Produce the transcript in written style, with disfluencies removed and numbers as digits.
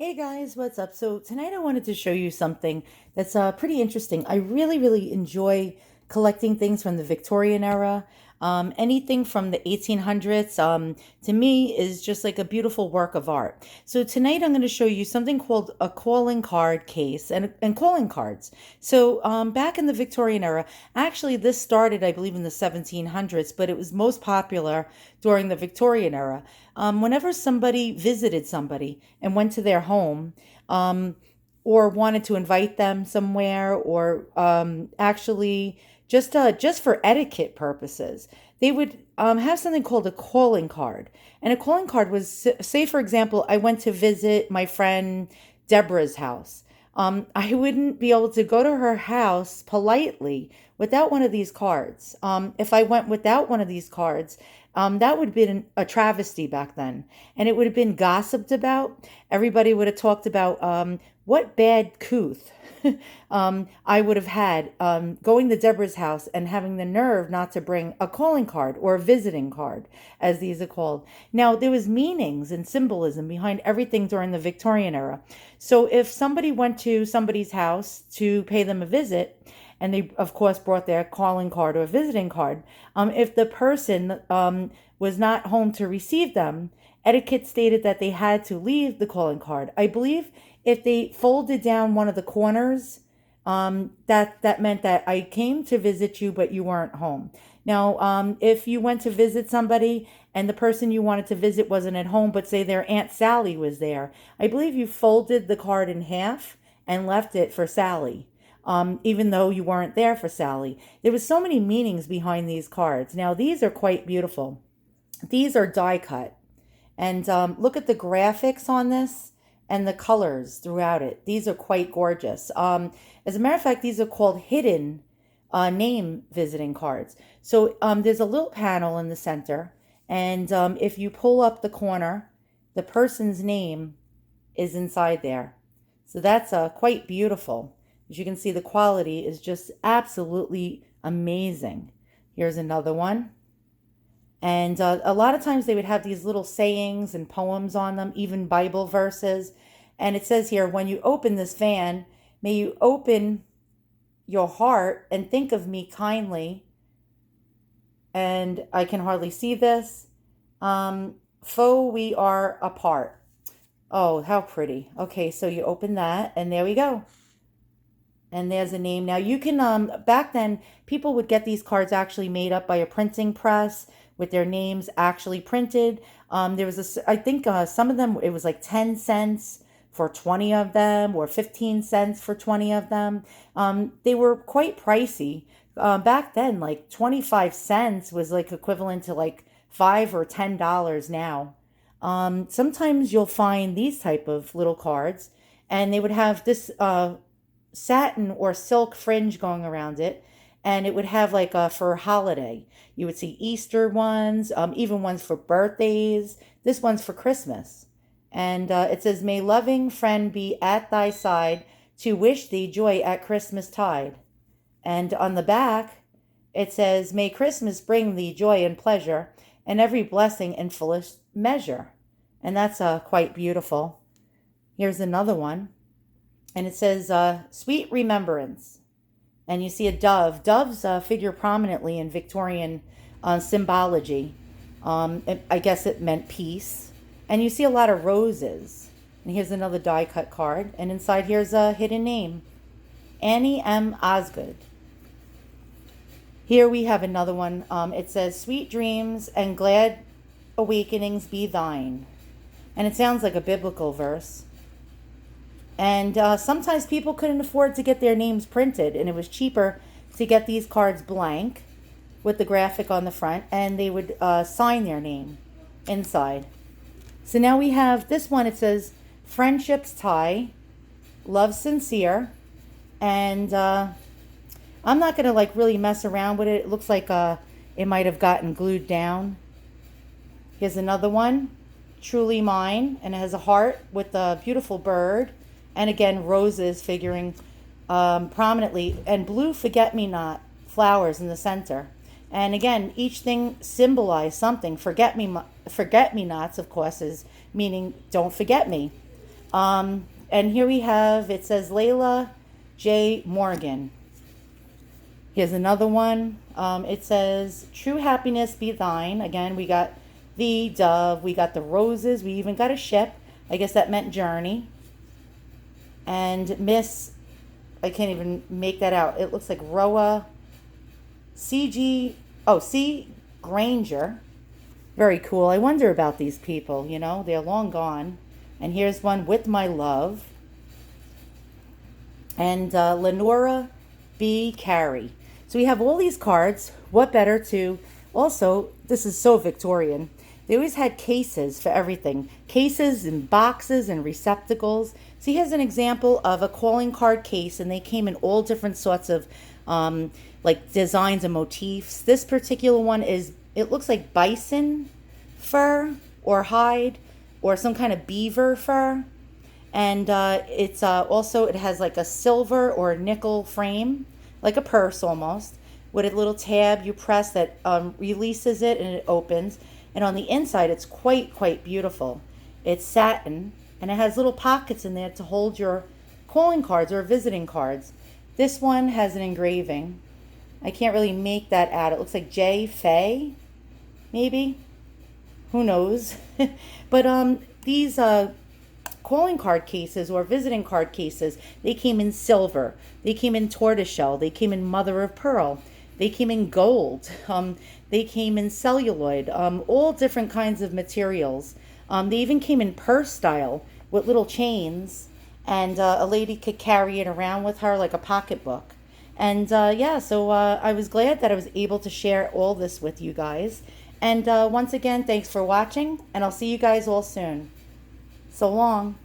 Hey guys, what's up? So tonight I wanted to show you something that's pretty interesting. I really enjoy collecting things from the Victorian era. Anything from the 1800s, to me, is just like a beautiful work of art. So tonight I'm going to show you something called a calling card case and calling cards. So back in the Victorian era, actually this started, I believe, in the 1700s, but it was most popular during the Victorian era. Whenever somebody visited somebody and went to their home, or wanted to invite them somewhere, or actually just for etiquette purposes, they would have something called a calling card. And a calling card was, say, for example, I went to visit my friend Deborah's house. I wouldn't be able to go to her house politely without one of these cards. If I went without one of these cards, that would have been a travesty back then. And it would have been gossiped about. Everybody would have talked about what bad couth I would have had going to Deborah's house and having the nerve not to bring a calling card or a visiting card, as these are called. Now, there was meanings and symbolism behind everything during the Victorian era. So if somebody went to somebody's house to pay them a visit, and they of course brought their calling card or visiting card, if the person was not home to receive them, etiquette stated that they had to leave the calling card. I believe if they folded down one of the corners, that meant that I came to visit you, but you weren't home. Now, if you went to visit somebody and the person you wanted to visit wasn't at home, but say their Aunt Sally was there, I believe you folded the card in half and left it for Sally, even though you weren't there for Sally. There was so many meanings behind these cards. Now, these are quite beautiful. These are die cut. And look at the graphics on this and the colors throughout it. These are quite gorgeous. As a matter of fact, these are called hidden name visiting cards. So there's a little panel in the center, and if you pull up the corner, the person's name is inside there. So that's quite beautiful. As you can see, the quality is just absolutely amazing. Here's another one. And a lot of times they would have these little sayings and poems on them, even Bible verses. And it says here, when you open this van, may you open your heart and think of me kindly. And I can hardly see this. Foe, we are apart. Oh, how pretty. Okay, so you open that, and there we go. And there's a name. Now you can back then people would get these cards actually made up by a printing press with their names actually printed. There was I think some of them, it was like 10 cents for 20 of them, or 15 cents for 20 of them. They were quite pricey. Back then, like 25 cents was like equivalent to like $5 or $10 now. Sometimes you'll find these type of little cards, and they would have this satin or silk fringe going around it, and it would have like for a holiday. You would see Easter ones, even ones for birthdays. This one's for Christmas, and it says, "May loving friend be at thy side to wish thee joy at Christmas tide." And on the back, it says, "May Christmas bring thee joy and pleasure, and every blessing in fullest measure." And that's quite beautiful. Here's another one, and it says, "Sweet remembrance." And you see a dove. Doves figure prominently in Victorian symbology. I guess it meant peace. And you see a lot of roses. And here's another die cut card. And inside here's a hidden name, Annie M. Osgood. Here we have another one. It says, "Sweet dreams and glad awakenings be thine." And it sounds like a biblical verse. And sometimes people couldn't afford to get their names printed, and it was cheaper to get these cards blank with the graphic on the front, and they would sign their name inside. So now we have this one. It says, "Friendship's tie, love sincere," and I'm not gonna like really mess around with it. It looks like it might have gotten glued down. Here's another one, "Truly mine," and it has a heart with a beautiful bird. And again, roses figuring prominently, and blue forget-me-not flowers in the center. And again, each thing symbolized something. Forget-me-nots, of course, is meaning don't forget me. And here we have, it says Layla J. Morgan. Here's another one. It says, True happiness be thine. Again, we got the dove, we got the roses, we even got a ship. I guess that meant journey. And Miss, I can't even make that out. It looks like Roa C. Granger. Very cool. I wonder about these people, you know, they're long gone. And here's one, With My Love. And Lenora B. Carey. So we have all these cards. What better to also, this is so Victorian. They always had cases for everything. Cases and boxes and receptacles. So here's an example of a calling card case, and they came in all different sorts of like designs and motifs. This particular one is, it looks like bison fur or hide or some kind of beaver fur. And it's also, it has like a silver or a nickel frame, like a purse almost, with a little tab you press that releases it and it opens. And on the inside, it's quite beautiful. It's satin, and it has little pockets in there to hold your calling cards or visiting cards. This one has an engraving. I can't really make that out. It looks like J. Fay, maybe. Who knows? But these calling card cases or visiting card cases, they came in silver, they came in tortoiseshell, they came in mother of pearl, they came in gold, they came in celluloid, all different kinds of materials. They even came in purse style with little chains, and a lady could carry it around with her like a pocketbook. And yeah, so I was glad that I was able to share all this with you guys. And once again, thanks for watching, and I'll see you guys all soon. So long.